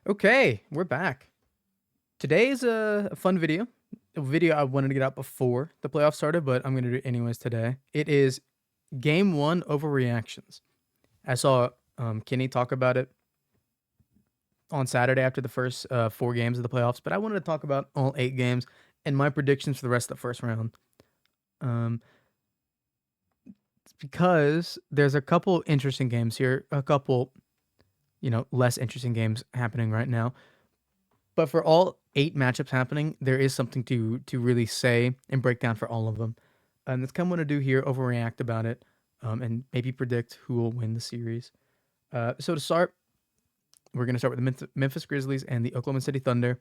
Okay, we're back. Today is a fun video. A video I wanted to get out before the playoffs started, but I'm going to do it anyways today. It is game one overreactions. I saw Kenny talk about it on Saturday after the first 4 games of the playoffs, but I wanted to talk about all 8 games and my predictions for the rest of the first round. Um, because there's a couple interesting games here, a couple, less interesting games happening right now. But for all 8 matchups happening, there is something to really say and break down for all of them. And that's kind of what I do here, overreact about it, and maybe predict who will win the series. So to start, we're going to start with the Memphis Grizzlies and the Oklahoma City Thunder.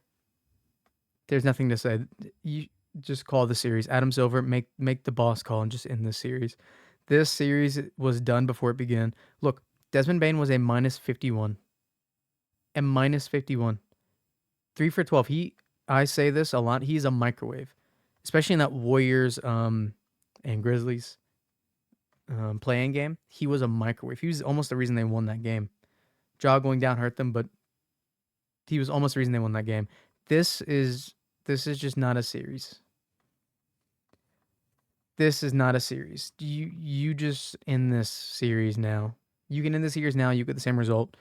There's nothing to say. You just call the series. Adam Silver, make the boss call and just end this series. This series was done before it began. Look, Desmond Bain was a minus 51. A minus 51. 3 for 12. I say this a lot. He's a microwave, especially in that Warriors and Grizzlies playing game. He was a microwave. He was almost the reason they won that game. Jaw going down hurt them, but he was almost the reason they won that game. This is just not a series. This is not a series. You just end this series now. You can end the series now. You get the same result.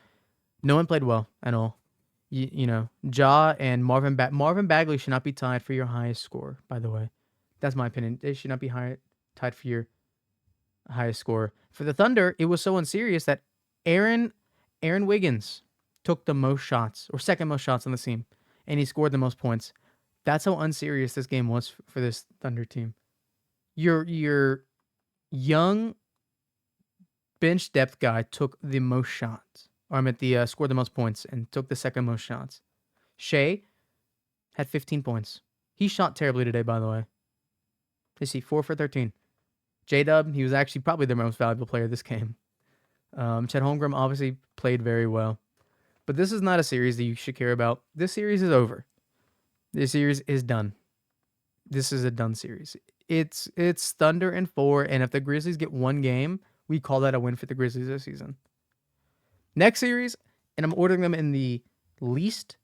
No one played well at all. Ja and Marvin Bagley should not be tied for your highest score, by the way. That's my opinion. They should not be tied for your highest score. For the Thunder, it was so unserious that Aaron Wiggins took the most shots, or second most shots on the team, and he scored the most points. That's how unserious this game was for this Thunder team. Your young bench depth guy took the most shots. Or I meant scored the most points and took the second most shots. Shea had 15 points. He shot terribly today, by the way. Let's see, 4 for 13. J-Dub, he was actually probably their most valuable player this game. Chet Holmgren obviously played very well. But this is not a series that you should care about. This series is over. This series is done. This is a done series. It's Thunder and 4, and if the Grizzlies get 1 game, we call that a win for the Grizzlies this season. Next series, and I'm ordering them in the least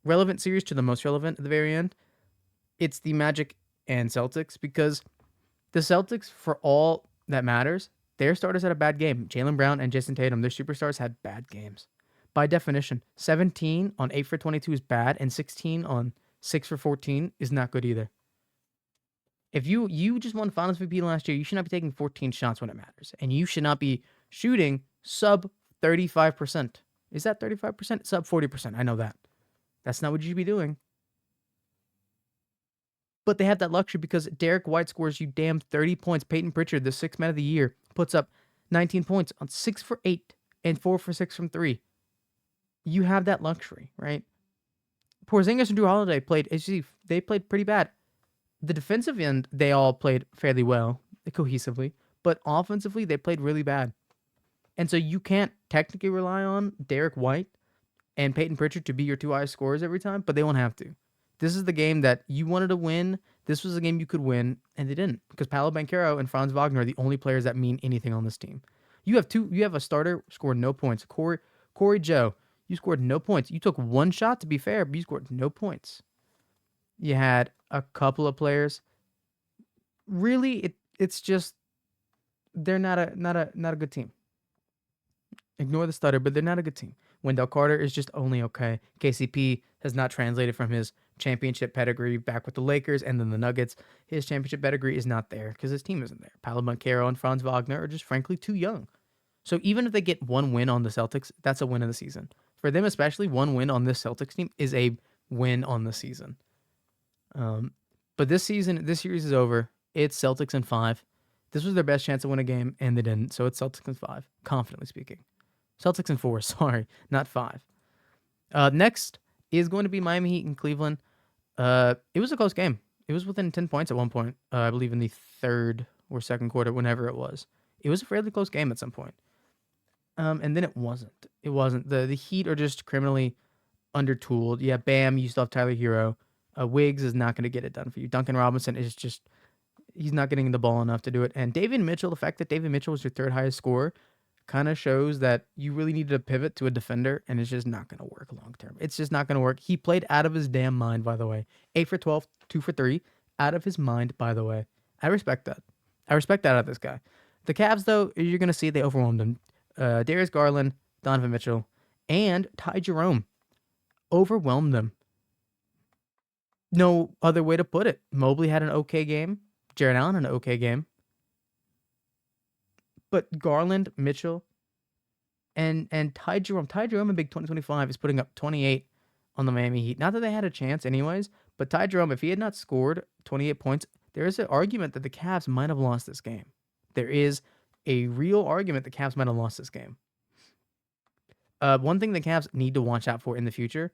relevant series to the most relevant at the very end. It's the Magic and Celtics, because the Celtics, for all that matters, their starters had a bad game. Jaylen Brown and Jason Tatum, their superstars, had bad games. By definition, 17 on 8 for 22 is bad, and 16 on 6 for 14 is not good either. If you just won Finals MVP last year, you should not be taking 14 shots when it matters. And you should not be shooting sub 35%. Is that 35%? Sub 40%. I know that. That's not what you should be doing. But they have that luxury because Derek White scores you damn 30 points. Peyton Pritchard, the 6th man of the year, puts up 19 points on 6 for 8 and 4 for 6 from 3. You have that luxury, right? Porzingis and Drew Holiday played pretty bad. The defensive end, they all played fairly well, cohesively. But offensively, they played really bad. And so you can't technically rely on Derek White and Peyton Pritchard to be your 2 highest scorers every time, but they won't have to. This is the game that you wanted to win. This was a game you could win, and they didn't, because Paolo Banchero and Franz Wagner are the only players that mean anything on this team. You have a starter scored no points. Corey Joe, you scored no points. You took 1 shot, to be fair, but you scored no points. You had a couple of players. Really, it's just they're not a good team. Ignore the stutter, but they're not a good team. Wendell Carter is just only okay. KCP has not translated from his championship pedigree back with the Lakers and then the Nuggets. His championship pedigree is not there because his team isn't there. Paolo Banchero and Franz Wagner are just frankly too young. So even if they get 1 win on the Celtics, that's a win of the season. For them especially, 1 win on this Celtics team is a win on the season. But this series is over. It's Celtics in 5. This was their best chance to win a game, and they didn't. So it's Celtics in 5, confidently speaking. Celtics in 4, sorry, not 5. Next is going to be Miami Heat and Cleveland. It was a close game. It was within 10 points at one point, I believe in the 3rd or 2nd quarter, whenever it was. It was a fairly close game at some point. And then it wasn't. It wasn't. The Heat are just criminally undertooled. Yeah, Bam, you still have Tyler Hero. Wiggs is not going to get it done for you. Duncan Robinson is just, he's not getting the ball enough to do it. And David Mitchell, the fact that David Mitchell was your 3rd highest scorer kind of shows that you really needed to pivot to a defender, and it's just not going to work long term. It's just not going to work. He played out of his damn mind, by the way. 8 for 12, 2 for 3. Out of his mind, by the way. I respect that. I respect that out of this guy. The Cavs, though, you're going to see they overwhelmed him. Darius Garland, Donovan Mitchell, and Ty Jerome overwhelmed them. No other way to put it. Mobley had an okay game. Jared Allen had an okay game. But Garland, Mitchell, and Ty Jerome in Big 2025 is putting up 28 on the Miami Heat. Not that they had a chance anyways, but Ty Jerome, if he had not scored 28 points, there is an argument that the Cavs might have lost this game. There is a real argument the Cavs might have lost this game. One thing the Cavs need to watch out for in the future,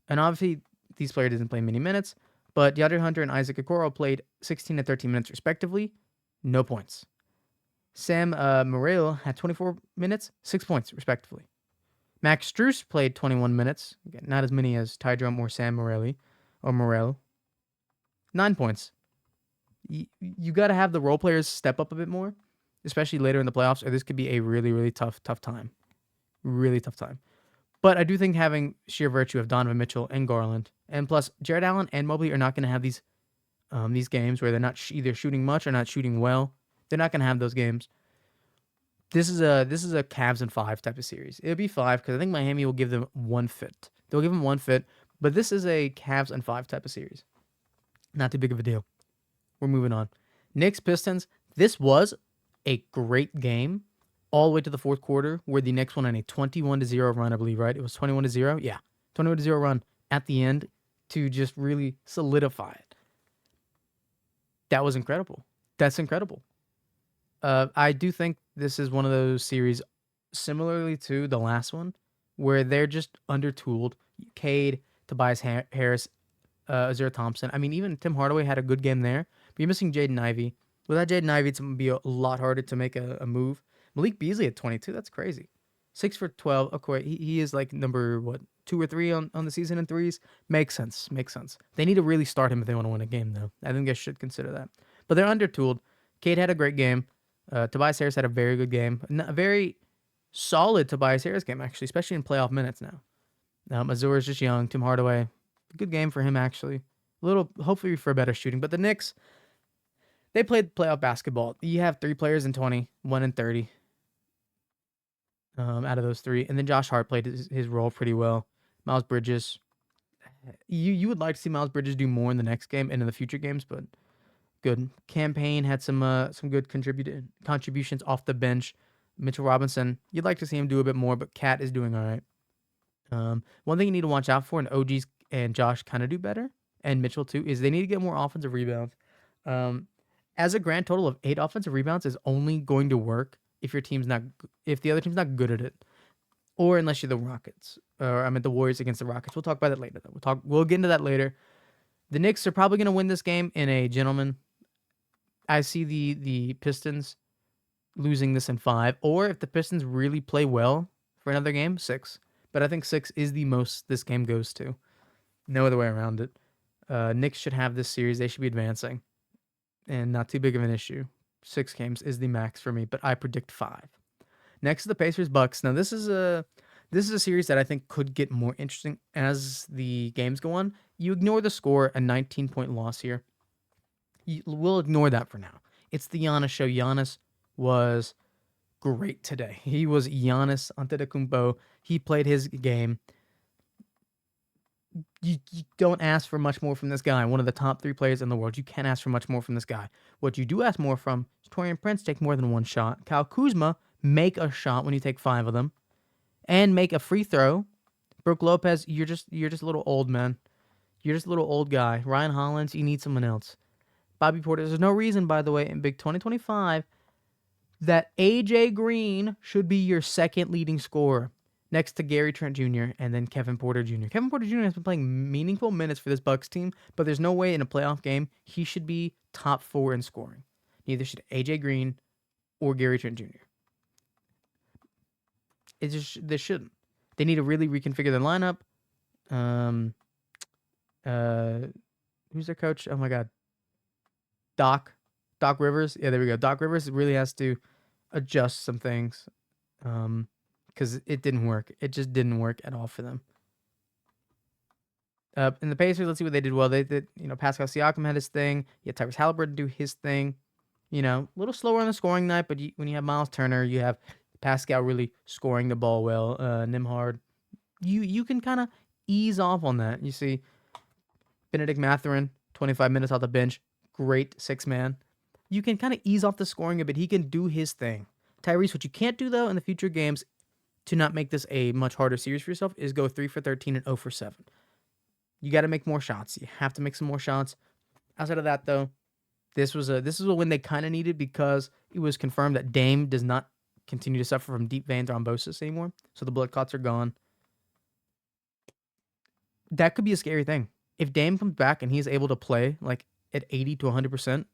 and obviously these players didn't play many minutes, but DeAndre Hunter and Isaac Okoro played 16 and 13 minutes respectively, no points. Sam Morrell had 24 minutes, 6 points, respectively. Max Strus played 21 minutes, again, not as many as Ty Jerome or Sam Morrell. 9 points. You got to have the role players step up a bit more, especially later in the playoffs, or this could be a really, really tough time. Really tough time. But I do think having sheer virtue of Donovan Mitchell and Garland, and plus Jared Allen and Mobley are not going to have these games where they're not either shooting much or not shooting well. They're not going to have those games. This is a Cavs and 5 type of series. It'll be 5 because I think Miami will give them one fit. They'll give them one fit, but this is a Cavs and 5 type of series. Not too big of a deal. We're moving on. Knicks Pistons. This was a great game all the way to the fourth quarter where the Knicks won on a 21-0 run, I believe, right? It was 21-0? Yeah. 21-0 run at the end to just really solidify it. That was incredible. That's incredible. I do think this is one of those series, similarly to the last one, where they're just undertooled. Cade, Tobias Harris, Azure Thompson. I mean, even Tim Hardaway had a good game there, but you're missing Jaden Ivey. Without Jaden Ivey, it's going to be a lot harder to make a move. Malik Beasley at 22, that's crazy. 6 for 12. Okay, he is like number, 2 or 3 on the season in threes? Makes sense. They need to really start him if they want to win a game, though. I think they should consider that. But they're undertooled. Cade had a great game. Tobias Harris had a very good game. A very solid Tobias Harris game, actually, especially in playoff minutes now. Azure is just young. Tim Hardaway, good game for him, actually. Hopefully for better shooting. But the Knicks, they played playoff basketball. You have 3 players in 20, 1 in 30 out of those 3. And then Josh Hart played his role pretty well. Miles Bridges, you would like to see Miles Bridges do more in the next game and in the future games, but good. Campaign had some good contributions off the bench. Mitchell Robinson, you'd like to see him do a bit more, but Cat is doing all right. One thing you need to watch out for, and OGs and Josh kind of do better, and Mitchell too, is they need to get more offensive rebounds. As a grand total of 8 offensive rebounds is only going to work if the other team's not good at it, or unless you're the Rockets, or the Warriors against the Rockets. We'll talk about that later. Though. We'll get into that later. The Knicks are probably going to win this game in a gentleman. I see the Pistons losing this in 5, or if the Pistons really play well for another game, 6. But I think 6 is the most this game goes to. No other way around it. Knicks should have this series. They should be advancing, and not too big of an issue. 6 games is the max for me, but I predict 5. Next is the Pacers Bucks. Now this is a series that I think could get more interesting as the games go on. You ignore the score, a 19-point loss here. We'll ignore that for now. It's the Giannis show. Giannis was great today. He was Giannis Antetokounmpo. He played his game. You don't ask for much more from this guy. One of the top 3 players in the world. You can't ask for much more from this guy. What you do ask more from is Taurean Prince take more than 1 shot. Kyle Kuzma make a shot when you take 5 of them, and make a free throw. Brook Lopez, you're just a little old, man. You're just a little old guy. Ryan Hollins, you need someone else. Bobby Portis. There's no reason, by the way, in Big 2025 that AJ Green should be your second leading scorer next to Gary Trent Jr. and then Kevin Porter Jr. Kevin Porter Jr. has been playing meaningful minutes for this Bucks team, but there's no way in a playoff game he should be top 4 in scoring. Neither should AJ Green or Gary Trent Jr. They shouldn't. They need to really reconfigure their lineup. Who's their coach? Oh my God. Doc Rivers. Yeah, there we go. Doc Rivers really has to adjust some things because it didn't work. It just didn't work at all for them. In the Pacers, let's see what they did well. They did, Pascal Siakam had his thing. You had Tyrese Halliburton do his thing. A little slower on the scoring night, but when you have Miles Turner, you have Pascal really scoring the ball well. Nimhard, you can kind of ease off on that. You see Benedict Mathurin, 25 minutes off the bench, great six man. You can kind of ease off the scoring a bit. He can do his thing. Tyrese, what you can't do though in the future games to not make this a much harder series for yourself is go 3 for 13 and 0 for 7. You got to make more shots. You have to make some more shots. Outside of that though, this was a win they kind of needed because it was confirmed that Dame does not continue to suffer from deep vein thrombosis anymore. So the blood clots are gone. That could be a scary thing. If Dame comes back and he's able to play like at 80 to 100%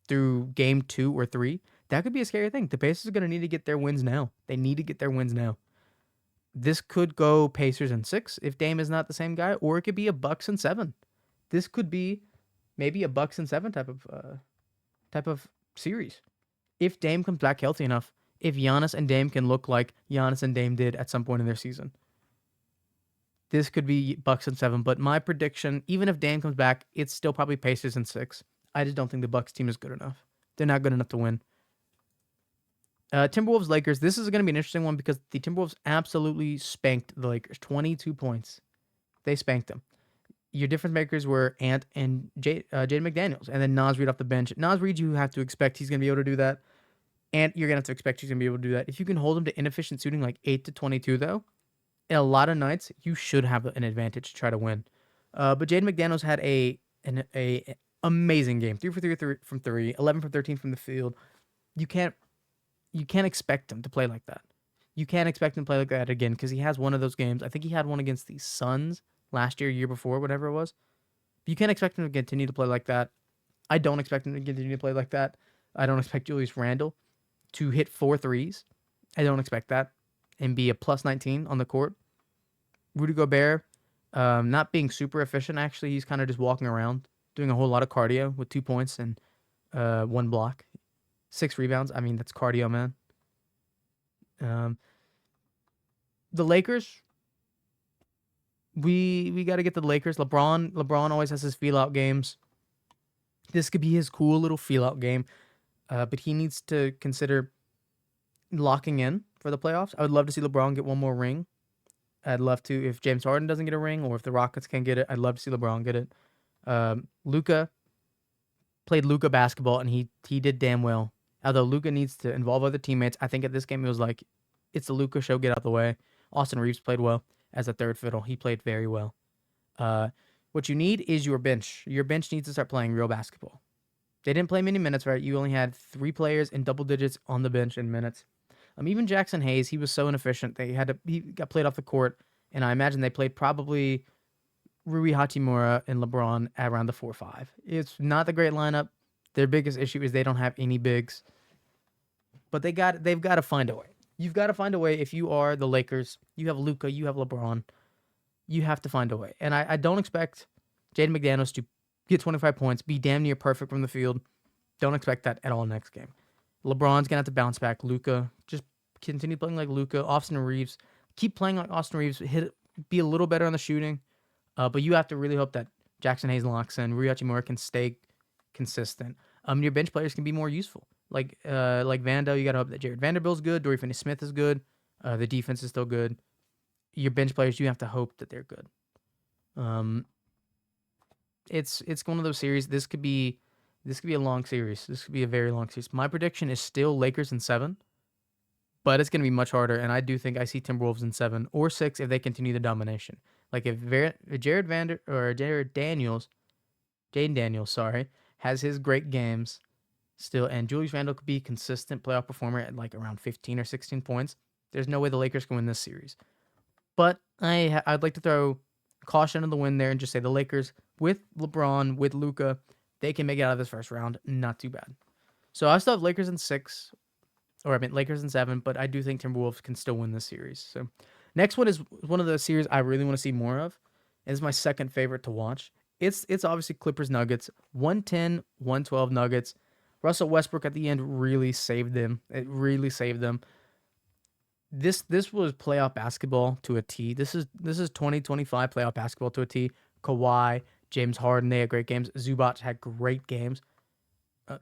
through game 2 or 3, that could be a scary thing. The Pacers are going to need to get their wins now. They need to get their wins now. This could go Pacers in 6 if Dame is not the same guy, or it could be a Bucks in 7. This could be maybe a Bucks in 7 type of series. If Dame comes back healthy enough, if Giannis and Dame can look like Giannis and Dame did at some point in their season, this could be Bucks in 7. But my prediction, even if Dame comes back, it's still probably Pacers in 6. I just don't think the Bucks team is good enough. They're not good enough to win. Timberwolves Lakers. This is going to be an interesting one because the Timberwolves absolutely spanked the Lakers. 22 points. They spanked them. Your difference makers were Ant and Jaden McDaniels, and then Naz Reid off the bench. Naz Reid, you have to expect he's going to be able to do that. Ant, you're going to have to expect he's going to be able to do that. If you can hold him to inefficient shooting like 8 to 22, though, in a lot of nights, you should have an advantage to try to win. But Jaden McDaniels had an amazing game. 3 for 3 from 3, 11 from 13 from the field. You can't expect him to play like that. You can't expect him to play like that again because he has one of those games. I think he had one against the Suns last year before, whatever it was. But you can't expect him to continue to play like that. I don't expect him to continue to play like that. I don't expect Julius Randle to hit 4 threes. I don't expect that and be a plus 19 on the court. Rudy Gobert, not being super efficient, actually. He's kind of just walking around, doing a whole lot of cardio with 2 points and 1 block. 6 rebounds. I mean, that's cardio, man. The Lakers, we got to get the Lakers. LeBron always has his feel out games. This could be his cool little feel out game, but he needs to consider locking in for the playoffs. I would love to see LeBron get one more ring. I'd love to, if James Harden doesn't get a ring or if the Rockets can get it, I'd love to see LeBron get it. Luka played Luka basketball and he did damn well. Although Luka needs to involve other teammates, I think at this game it was like, it's the Luka show, get out of the way. Austin Reeves played well as a third fiddle. He played very well. What you need is your bench. Your bench needs to start playing real basketball. They didn't play many minutes, right? You only had 3 players in double digits on the bench in minutes. Even Jackson Hayes, he was so inefficient. He got played off the court, and I imagine they played probably Rui Hachimura and LeBron at around the 4-5. It's not the great lineup. Their biggest issue is they don't have any bigs, but they've got to find a way. You've got to find a way. If you are the Lakers, you have Luka, you have LeBron. You have to find a way, and I don't expect Jaden McDaniels to get 25 points, be damn near perfect from the field. Don't expect that at all next game. LeBron's gonna have to bounce back. Luka, just continue playing like Luka. Austin Reeves, keep playing like Austin Reeves. Be a little better on the shooting, but you have to really hope that Jackson Hayes locks in. Rui Hachimura can stay consistent. Your bench players can be more useful. Like Vando, you gotta hope that Jared Vanderbilt's good. Dorian Finney-Smith is good. The defense is still good. Your bench players, you have to hope that they're good. It's one of those series. This could be a long series. This could be a very long series. My prediction is still Lakers in 7, but it's gonna be much harder. And I do think I see Timberwolves in 7 or 6 if they continue the domination. Like if Jaden Daniels, sorry, has his great games still, and Julius Randle could be a consistent playoff performer at like around 15 or 16 points. There's no way the Lakers can win this series. But I'd like to throw caution in the wind there and just say the Lakers with LeBron, with Luka, they can make it out of this first round. Not too bad. So I still have Lakers in 6, or I mean Lakers in 7, but I do think Timberwolves can still win this series. So next one is one of the series I really want to see more of. And it's my second favorite to watch. It's obviously Clippers Nuggets, 110-112 Nuggets. Russell Westbrook at the end really saved them. It really saved them. This was playoff basketball to a T. This is 2025 playoff basketball to a T. Kawhi, James Harden, they had great games. Zubac had great games.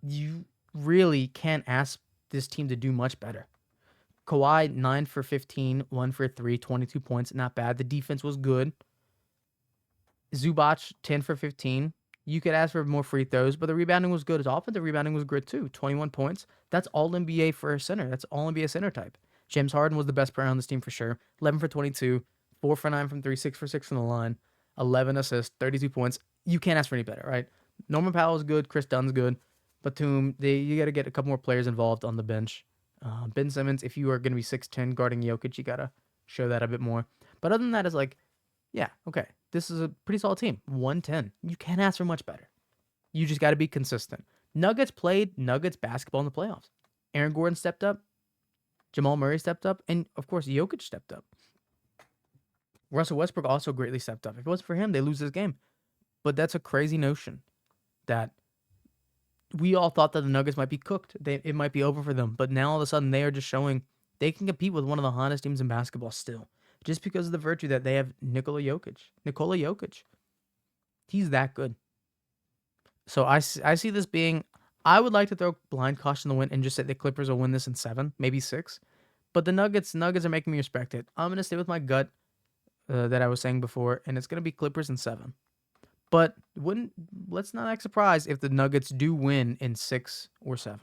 You really can't ask this team to do much better. Kawhi, 9 for 15, 1 for 3, 22 points. Not bad. The defense was good. Zubac, 10 for 15. You could ask for more free throws, but the rebounding was good. His offensive rebounding was good too. 21 points. That's all NBA for a center. That's all NBA center type. James Harden was the best player on this team for sure. 11 for 22, 4 for 9 from 3, 6 for 6 from the line, 11 assists, 32 points. You can't ask for any better, right? Norman Powell's good. Chris Dunn's good. Batum, you got to get a couple more players involved on the bench. Ben Simmons, if you are going to be 6'10 guarding Jokic, you got to show that a bit more. But other than that, it's like, yeah, okay. This is a pretty solid team. 110. You can't ask for much better. You just got to be consistent. Nuggets played Nuggets basketball in the playoffs. Aaron Gordon stepped up. Jamal Murray stepped up. And, of course, Jokic stepped up. Russell Westbrook also greatly stepped up. If it wasn't for him, they lose this game. But that's a crazy notion that we all thought that the Nuggets might be cooked. It might be over for them. But now all of a sudden they are just showing they can compete with one of the hottest teams in basketball still. Just because of the virtue that they have Nikola Jokic. He's that good. So I see this being, I would like to throw blind caution to the wind and just say the Clippers will win this in 7, maybe 6. But the Nuggets are making me respect it. I'm going to stay with my gut that I was saying before, and it's going to be Clippers in 7. But let's not act surprised if the Nuggets do win in 6 or 7.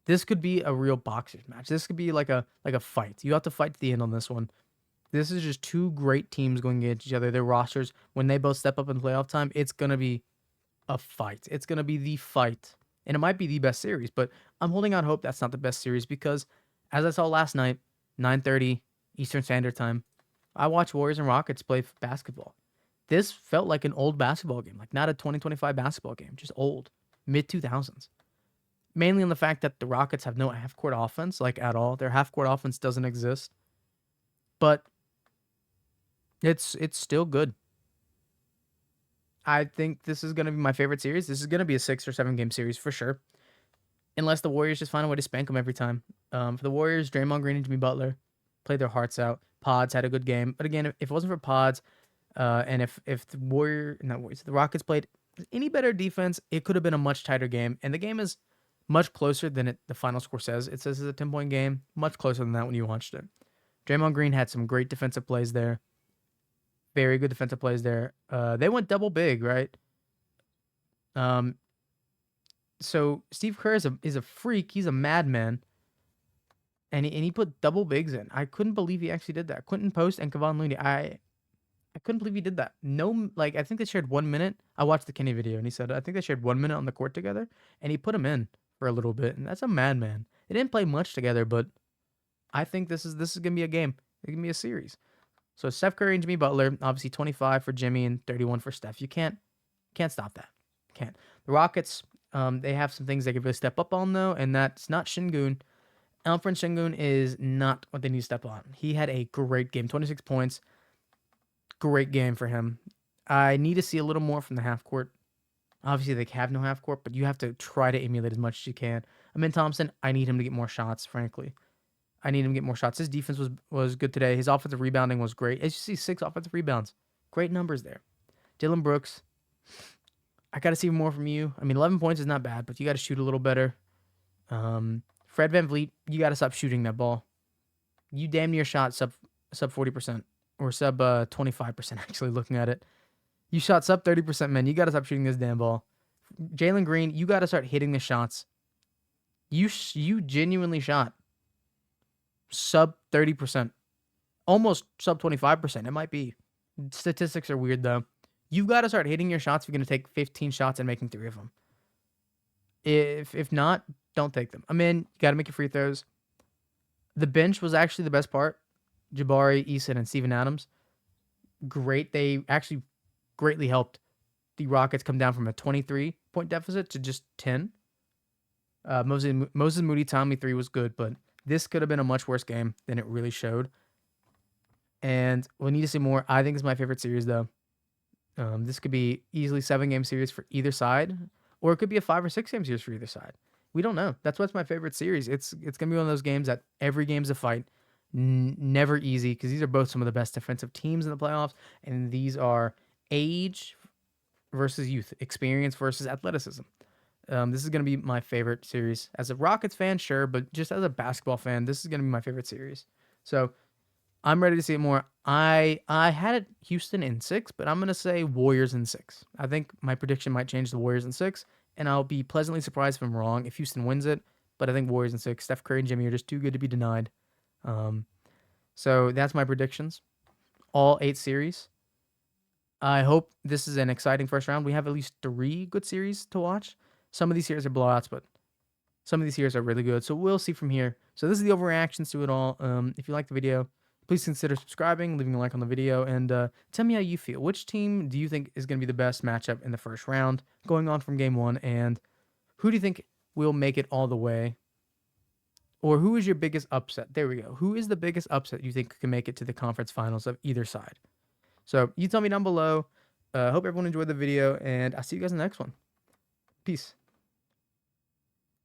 This could be a real boxers match. This could be like a fight. You have to fight to the end on this one. This is just two great teams going against each other. Their rosters, when they both step up in playoff time, it's going to be a fight. It's going to be the fight. And it might be the best series, but I'm holding out hope that's not the best series because, as I saw last night, 9:30 Eastern Standard Time, I watched Warriors and Rockets play basketball. This felt like an old basketball game, like not a 2025 basketball game, just old, mid-2000s. Mainly on the fact that the Rockets have no half-court offense, like at all. Their half-court offense doesn't exist. But it's still good. I think this is going to be my favorite series. This is going to be a 6 or 7 game series for sure. Unless the Warriors just find a way to spank them every time. For the Warriors, Draymond Green and Jimmy Butler played their hearts out. Pods had a good game. But again, if it wasn't for Pods, and if the Rockets played any better defense, it could have been a much tighter game. And the game is much closer than the final score says. It says it's a 10-point game. Much closer than that when you watched it. Draymond Green had some great defensive plays there. Very good defensive plays there. They went double big, right? So Steve Kerr is a freak. He's a madman. And he put double bigs in. I couldn't believe he actually did that. Quentin Post and Kevon Looney. I couldn't believe he did that. No, like I think they shared 1 minute. I watched the Kenny video and he said I think they shared 1 minute on the court together, and he put him in for a little bit. And that's a madman. They didn't play much together, but I think this is gonna be a game. It's gonna be a series. So Steph Curry and Jimmy Butler, obviously 25 for Jimmy and 31 for Steph. You can't stop that. Can't. The Rockets, they have some things they could really step up on though, and that's not Şengün. Alperen Şengün is not what they need to step on. He had a great game, 26 points. Great game for him. I need to see a little more from the half court. Obviously, they have no half court, but you have to try to emulate as much as you can. Amin Thompson, I need him to get more shots, frankly. I need him to get more shots. His defense was good today. His offensive rebounding was great. As you see, 6 offensive rebounds. Great numbers there. Dylan Brooks, I got to see more from you. I mean, 11 points is not bad, but you got to shoot a little better. Fred VanVleet, you got to stop shooting that ball. You damn near shot sub 40% or sub 25% actually looking at it. You shot sub 30%, man. You got to stop shooting this damn ball. Jalen Green, you got to start hitting the shots. You genuinely shot sub 30%, almost sub 25%. It might be. Statistics are weird though. You've got to start hitting your shots if you're going to take 15 shots and making 3 of them. If not, don't take them. I'm in. You got to make your free throws. The bench was actually the best part. Jabari, Eason, and Steven Adams. Great. They actually greatly helped the Rockets come down from a 23-point deficit to just 10. Moses Moody Tommy 3 was good, but this could have been a much worse game than it really showed. And we need to see more. I think it's my favorite series, though. This could be easily 7-game series for either side, or it could be a 5 or 6-game series for either side. We don't know. That's what's my favorite series. It's gonna be one of those games that every game's a fight. Never easy, because these are both some of the best defensive teams in the playoffs, and these are age versus youth, experience versus athleticism. This is going to be my favorite series. As a Rockets fan, sure, but just as a basketball fan, this is going to be my favorite series. So I'm ready to see it more. I had it Houston in 6, but I'm going to say Warriors in 6. I think my prediction might change the Warriors in 6, and I'll be pleasantly surprised if I'm wrong if Houston wins it. But I think Warriors in 6. Steph Curry and Jimmy are just too good to be denied. Um, so that's my predictions. All 8 series. I hope this is an exciting first round. We have at least 3 good series to watch. Some of these series are blowouts, but some of these series are really good. So we'll see from here. So this is the overreactions to it all. If you like the video, please consider subscribing, leaving a like on the video, and tell me how you feel. Which team do you think is going to be the best matchup in the first round, going on from game 1, and who do you think will make it all the way? Or who is your biggest upset? There we go. Who is the biggest upset you think can make it to the conference finals of either side? So you tell me down below. Hope everyone enjoyed the video, and I'll see you guys in the next one. Peace.